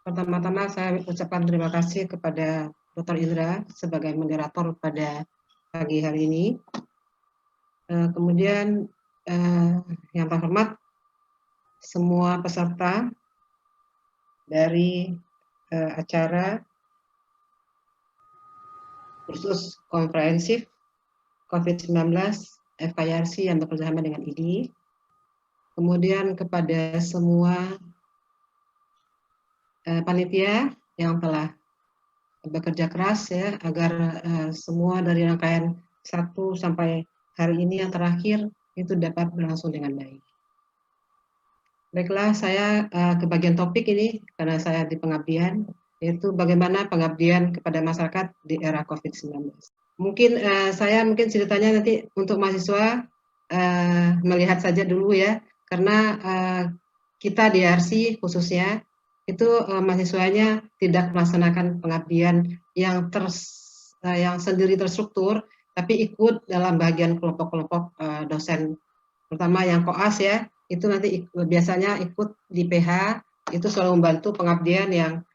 Pertama-tama saya ucapkan terima kasih kepada Dr. Indra sebagai moderator pada pagi hari ini. Kemudian yang terhormat semua peserta dari acara kursus komprehensif COVID-19 FKRC yang bekerjasama dengan IDI. Kemudian kepada semua panitia yang telah bekerja keras ya agar semua dari rangkaian 1 sampai hari ini yang terakhir itu dapat berlangsung dengan baik. Baiklah, saya ke bagian topik ini karena saya di pengabdian, yaitu bagaimana pengabdian kepada masyarakat di era COVID-19. Mungkin saya ceritanya nanti untuk mahasiswa melihat saja dulu ya, karena kita di RC khususnya itu mahasiswanya tidak melaksanakan pengabdian yang sendiri terstruktur, tapi ikut dalam bagian kelompok-kelompok dosen, terutama yang koas ya, itu nanti biasanya ikut di PH, itu selalu membantu pengabdian yang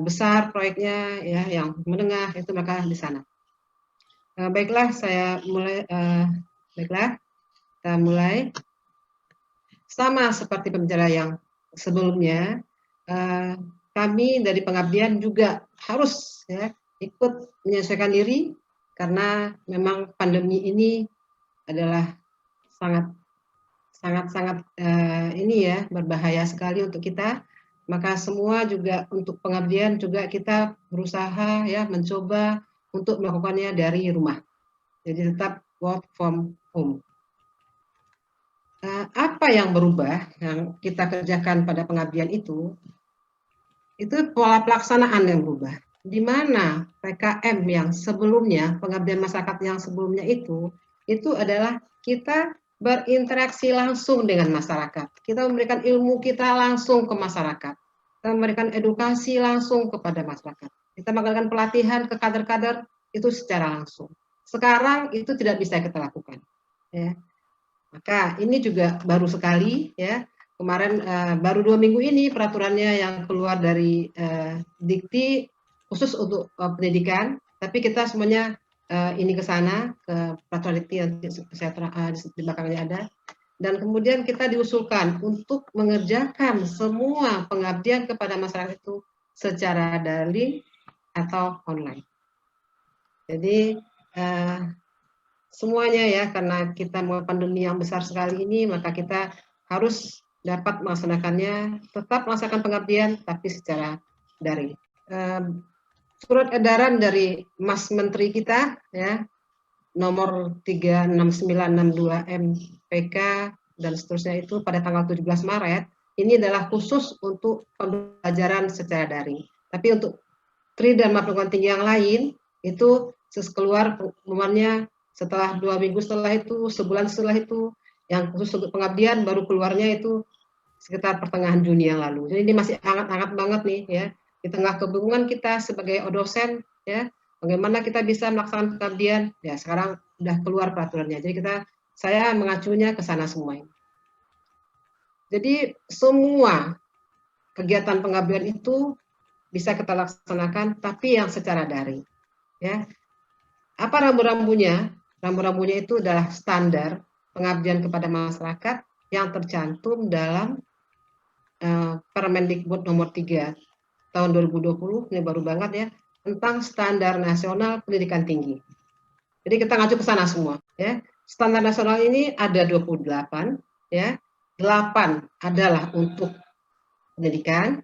besar proyeknya ya, yang menengah itu maka di sana. Baiklah, saya mulai. Baiklah, kita mulai. Sama seperti pembicara yang sebelumnya, kami dari pengabdian juga harus ya, ikut menyesuaikan diri karena memang pandemi ini adalah sangat ini ya berbahaya sekali untuk kita. Maka semua juga untuk pengabdian juga kita berusaha ya mencoba untuk melakukannya dari rumah. Jadi tetap work from home. Apa yang berubah yang kita kerjakan pada pengabdian itu pola pelaksanaan yang berubah. Di mana PKM yang sebelumnya, pengabdian masyarakat yang sebelumnya itu adalah kita berinteraksi langsung dengan masyarakat. Kita memberikan ilmu kita langsung ke masyarakat. Kita memberikan edukasi langsung kepada masyarakat. Kita melakukan pelatihan ke kader-kader itu secara langsung. Sekarang itu tidak bisa kita lakukan. Ya. Maka ini juga baru sekali ya. Kemarin baru 2 minggu ini peraturannya yang keluar dari Dikti khusus untuk pendidikan, tapi kita semuanya ini ke sana ke peraturan Dikti yang di belakangnya ada. Dan kemudian kita diusulkan untuk mengerjakan semua pengabdian kepada masyarakat itu secara daring atau online. Jadi semuanya ya, karena kita mau pandemi yang besar sekali ini, maka kita harus dapat melaksanakannya, tetap melaksanakan pengabdian, tapi secara daring. Surat edaran dari Mas Menteri kita, ya, nomor 36962 MPK dan seterusnya itu pada tanggal 17 Maret, ini adalah khusus untuk pembelajaran secara daring. Tapi untuk tri dan perguruan tinggi yang lain, itu keluar pengumumannya setelah 2 minggu setelah itu, sebulan setelah itu, yang khusus untuk pengabdian baru keluarnya itu sekitar pertengahan Juni yang lalu. Jadi ini masih hangat-hangat banget nih ya, di tengah kebingungan kita sebagai dosen ya, bagaimana kita bisa melaksanakan pengabdian, ya sekarang sudah keluar peraturannya. Jadi saya mengacunya ke sana semua. Jadi semua kegiatan pengabdian itu bisa kita laksanakan, tapi yang secara daring. Ya, apa rambu-rambunya? Rambu-rambunya itu adalah standar pengabdian kepada masyarakat yang tercantum dalam Permendikbud nomor 3 tahun 2020, ini baru banget ya, tentang standar nasional pendidikan tinggi. Jadi kita ngacu ke sana semua ya. Standar nasional ini ada 28 ya. 8 adalah untuk pendidikan,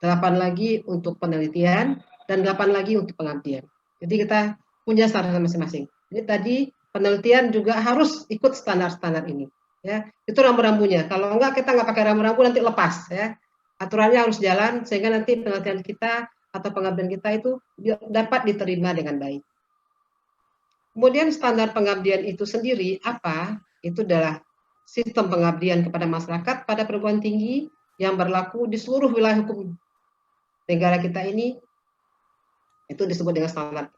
8 lagi untuk penelitian, dan 8 lagi untuk pengabdian. Jadi kita punya standar masing-masing. Jadi tadi penelitian juga harus ikut standar-standar ini. Ya, itu rambu-rambunya. Kalau enggak kita nggak pakai rambu-rambu nanti lepas. Ya, aturannya harus jalan sehingga nanti penelitian kita atau pengabdian kita itu dapat diterima dengan baik. Kemudian standar pengabdian itu sendiri apa? Itu adalah sistem pengabdian kepada masyarakat pada perguruan tinggi yang berlaku di seluruh wilayah hukum negara kita ini, itu disebut dengan standar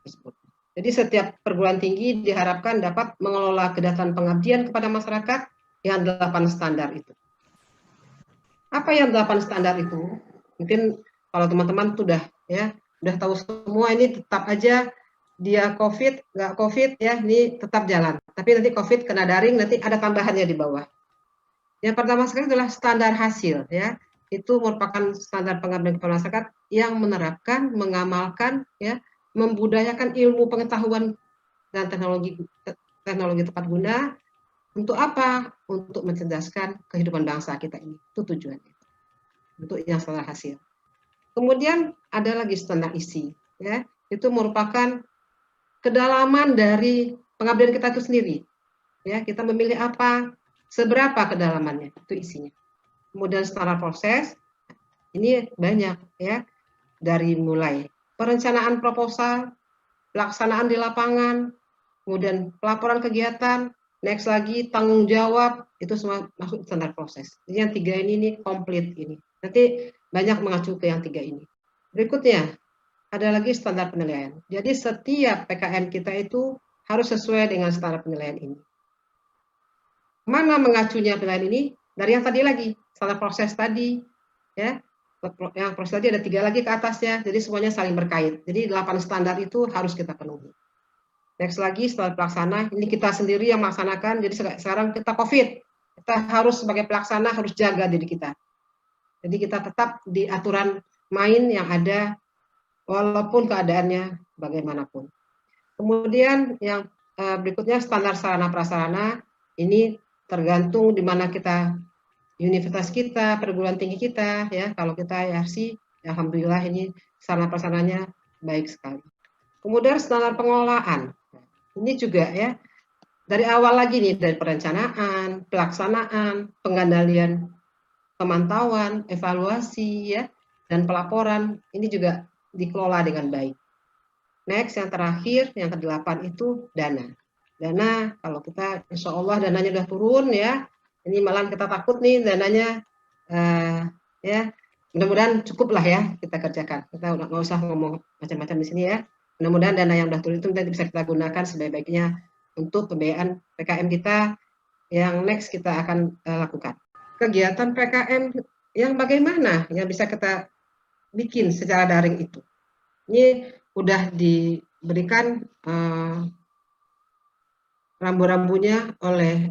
tersebut. Jadi setiap perguruan tinggi diharapkan dapat mengelola kegiatan pengabdian kepada masyarakat yang 8 standar itu. Apa yang 8 standar itu? Mungkin kalau teman-teman sudah ya udah tahu semua, ini tetap aja dia COVID, nggak COVID ya, ini tetap jalan. Tapi nanti COVID kena daring, nanti ada tambahannya di bawah. Yang pertama sekali adalah standar hasil ya. Itu merupakan standar pengabdian kepada masyarakat yang menerapkan, mengamalkan ya, membudayakan ilmu pengetahuan dan teknologi tepat guna. Untuk apa? Untuk mencerdaskan kehidupan bangsa kita ini. Itu tujuannya. Untuk yang standar hasil. Kemudian ada lagi standar isi, ya. Itu merupakan kedalaman dari pengabdian kita itu sendiri. Ya, kita memilih apa, seberapa kedalamannya, itu isinya. Kemudian standar proses, ini banyak ya, dari mulai perencanaan proposal, pelaksanaan di lapangan, kemudian pelaporan kegiatan, next lagi tanggung jawab, itu semua masuk standar proses. Jadi yang 3 ini nih komplit ini. Nanti banyak mengacu ke yang 3 ini. Berikutnya, ada lagi standar penilaian. Jadi setiap PKM kita itu harus sesuai dengan standar penilaian ini. Mana mengacunya penilaian ini? Dari yang tadi lagi, standar proses tadi, ya. Yang proses tadi ada 3 lagi ke atasnya, jadi semuanya saling berkait. Jadi 8 standar itu harus kita penuhi. Next lagi standar pelaksana, ini kita sendiri yang melaksanakan. Jadi sekarang kita COVID, kita harus sebagai pelaksana harus jaga diri kita. Jadi kita tetap di aturan main yang ada, walaupun keadaannya bagaimanapun. Kemudian yang berikutnya standar sarana prasarana, ini tergantung di mana kita, universitas kita, perguruan tinggi kita, ya. Kalau kita IRC, alhamdulillah ini sarana prasarananya baik sekali. Kemudian standar pengelolaan, ini juga ya, dari awal lagi nih, dari perencanaan, pelaksanaan, pengendalian, pemantauan, evaluasi ya, dan pelaporan, ini juga dikelola dengan baik. Next, yang terakhir, yang ke-8 itu dana. Dana, kalau kita insya Allah dananya udah turun ya, ini malah kita takut nih dananya, ya mudah-mudahan cukup lah ya kita kerjakan. Kita nggak usah ngomong macam-macam di sini ya. Mudah-mudahan dana yang udah turun itu nanti bisa kita gunakan sebaik-baiknya untuk pembiayaan PKM kita yang next kita akan lakukan. Kegiatan PKM yang bagaimana yang bisa kita bikin secara daring itu. Ini udah diberikan rambu-rambunya oleh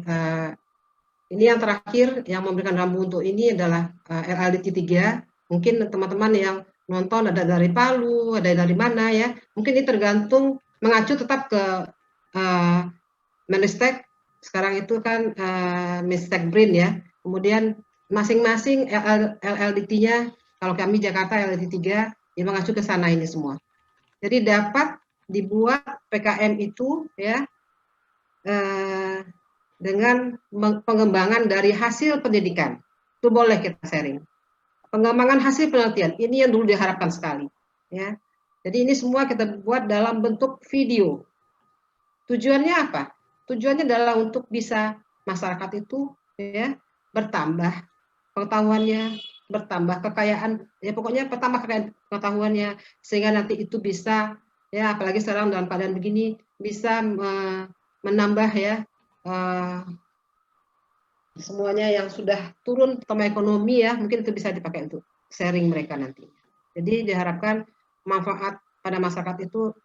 ini yang terakhir yang memberikan rambu untuk ini adalah LLDT 3. Mungkin teman-teman yang nonton ada dari Palu, ada dari mana ya. Mungkin ini tergantung mengacu tetap ke Menristek. Sekarang itu kan Menristek BRIN ya. Kemudian masing-masing LLDT-nya, kalau kami Jakarta LLDT 3, ya mengacu ke sana ini semua. Jadi dapat dibuat PKM itu ya dengan pengembangan dari hasil pendidikan. Itu boleh kita sharing. Pengembangan hasil penelitian, ini yang dulu diharapkan sekali. Ya. Jadi ini semua kita buat dalam bentuk video. Tujuannya apa? Tujuannya adalah untuk bisa masyarakat itu ya bertambah pengetahuannya, bertambah kekayaan, ya pokoknya pertama kekayaan pengetahuannya, sehingga nanti itu bisa ya, apalagi sekarang dalam keadaan begini, bisa menambah ya semuanya yang sudah turun pertama ekonomi ya, mungkin itu bisa dipakai untuk sharing mereka nanti. Jadi diharapkan manfaat pada masyarakat itu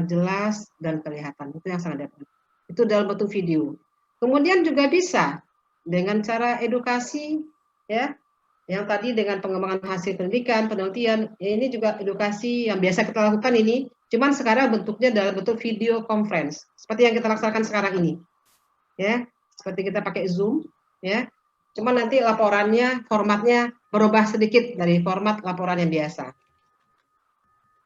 jelas dan kelihatan, itu yang sangat dapat. Itu dalam bentuk video. Kemudian juga bisa dengan cara edukasi ya, yang tadi dengan pengembangan hasil pendidikan, penelitian, ya ini juga edukasi yang biasa kita lakukan ini, cuman sekarang bentuknya dalam bentuk video conference, seperti yang kita laksanakan sekarang ini. Ya, seperti kita pakai Zoom, ya. Cuman nanti laporannya, formatnya berubah sedikit dari format laporan yang biasa.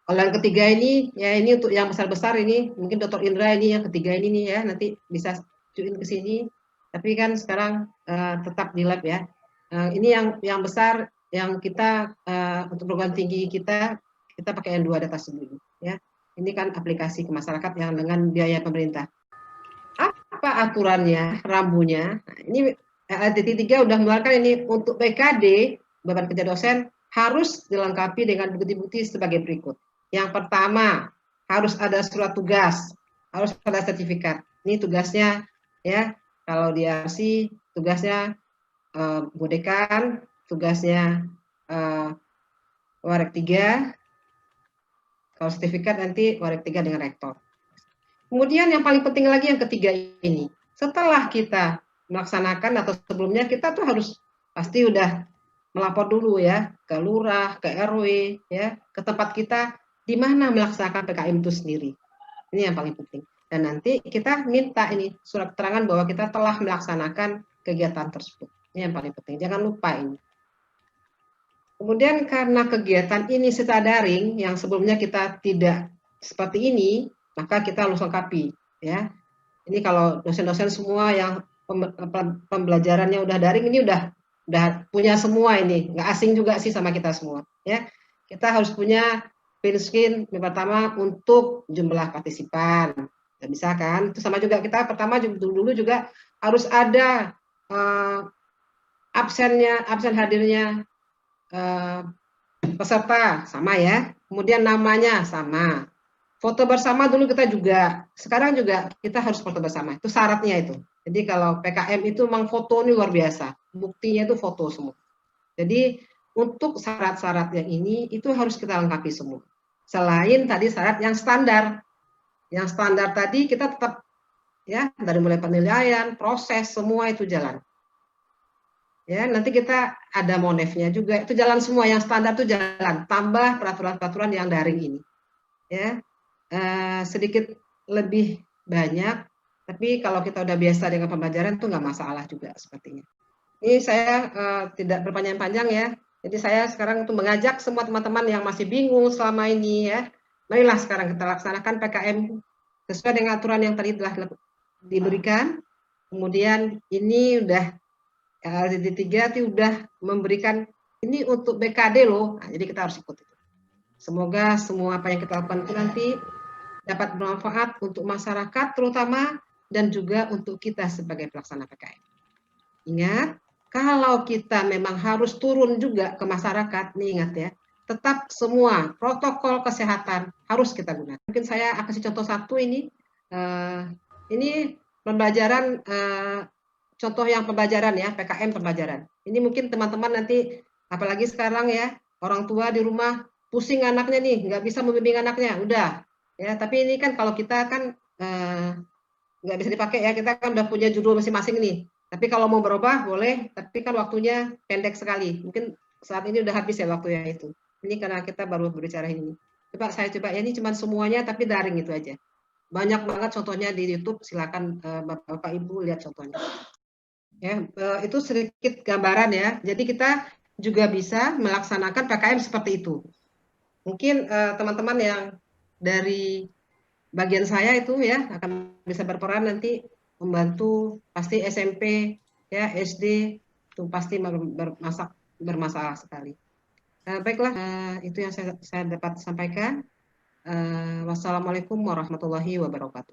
Kalau yang ketiga ini, ya ini untuk yang besar-besar ini, mungkin Dr. Indra ini yang ketiga ini nih ya, nanti bisa join ke sini. Tapi kan sekarang tetap di lab ya. Ini yang besar, yang kita untuk program tinggi kita pakai yang 2 data sendiri. Ya. Ini kan aplikasi ke masyarakat yang dengan biaya pemerintah. Apa aturannya, rambunya? Nah, ini LLDT 3 udah mengeluarkan ini untuk PKD, beban kerja dosen, harus dilengkapi dengan bukti-bukti sebagai berikut. Yang pertama, harus ada surat tugas, harus ada sertifikat. Ini tugasnya ya, kalau di RC tugasnya bodekan, tugasnya Warek 3, kalau sertifikat nanti Warek 3 dengan rektor. Kemudian yang paling penting lagi yang ketiga ini, setelah kita melaksanakan atau sebelumnya kita tuh harus pasti udah melapor dulu ya ke lurah, ke RW, ya ke tempat kita di mana melaksanakan PKM itu sendiri. Ini yang paling penting. Dan nanti kita minta ini surat keterangan bahwa kita telah melaksanakan kegiatan tersebut. Ini yang paling penting. Jangan lupa ini. Kemudian karena kegiatan ini secara daring yang sebelumnya kita tidak seperti ini, maka kita harus lengkapi ya. Ini kalau dosen-dosen semua yang pembelajarannya udah daring ini udah punya semua ini, nggak asing juga sih sama kita semua ya. Kita harus punya pinskin yang pertama untuk jumlah partisipan. Nggak bisa kan? Itu sama juga kita pertama dulu juga harus ada absen hadirnya peserta sama ya. Kemudian namanya sama. Foto bersama dulu kita juga. Sekarang juga kita harus foto bersama. Itu syaratnya itu. Jadi kalau PKM itu memang foto ini luar biasa. Buktinya itu foto semua. Jadi untuk syarat-syarat yang ini itu harus kita lengkapi semua. Selain tadi syarat yang standar. Yang standar tadi kita tetap ya dari mulai penilaian, proses semua itu jalan. Ya, nanti kita ada monefnya juga. Itu jalan semua yang standar itu jalan. Tambah peraturan-peraturan yang daring ini. Ya, sedikit lebih banyak, tapi kalau kita udah biasa dengan pembelajaran itu nggak masalah juga sepertinya. Ini saya tidak berpanjang-panjang ya. Jadi saya sekarang untuk mengajak semua teman-teman yang masih bingung selama ini ya, marilah sekarang kita laksanakan PKM sesuai dengan aturan yang tadi telah diberikan. Kemudian ini udah LD3 itu udah memberikan ini untuk BKD loh. Nah, jadi kita harus ikut itu. Semoga semua apa yang kita lakukan itu nanti dapat bermanfaat untuk masyarakat terutama dan juga untuk kita sebagai pelaksana PKM. Ingat, kalau kita memang harus turun juga ke masyarakat, nih ingat ya, tetap semua protokol kesehatan harus kita gunakan. Mungkin saya akan kasih contoh satu ini. Ini pembelajaran contoh yang pembelajaran ya, PKM pembelajaran. Ini mungkin teman-teman nanti, apalagi sekarang ya, orang tua di rumah pusing anaknya nih, nggak bisa membimbing anaknya, udah. Ya, tapi ini kan kalau kita kan nggak bisa dipakai ya, kita kan udah punya judul masing-masing nih. Tapi kalau mau berubah boleh, tapi kan waktunya pendek sekali. Mungkin saat ini udah habis ya waktunya itu. Ini karena kita baru berbicara ini. Coba saya coba ya, ini cuma semuanya tapi daring itu aja. Banyak banget contohnya di YouTube, silakan Bapak Ibu lihat contohnya. Ya, itu sedikit gambaran ya. Jadi kita juga bisa melaksanakan PKM seperti itu. Mungkin teman-teman yang dari bagian saya itu ya akan bisa berperan nanti membantu pasti SMP ya SD itu pasti bermasalah sekali. Baiklah, itu yang saya dapat sampaikan. Wassalamualaikum warahmatullahi wabarakatuh.